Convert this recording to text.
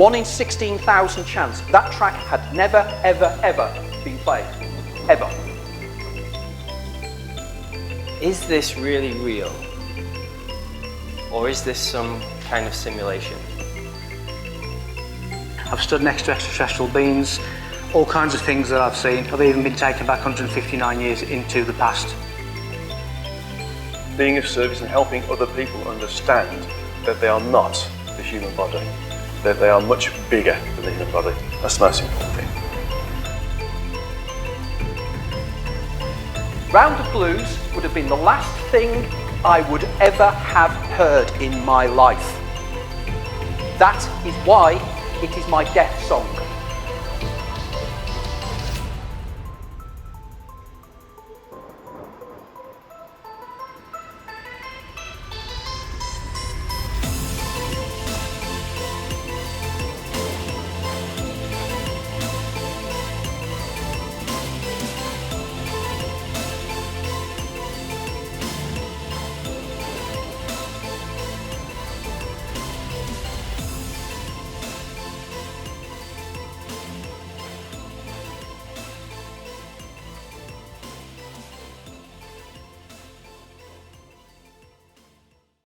1 in 16,000 chance. That track had never, ever, ever been played. Ever. Is this really real? Or is this some kind of simulation? I've stood next to extraterrestrial beings, all kinds of things that I've seen. I've even been taken back 159 years into the past. Being of service and helping other people understand that they are not the human body, that they are much bigger than the human body. That's the most important thing. Round of Blues would have been the last thing I would ever have heard in my life. That is why it is my death song.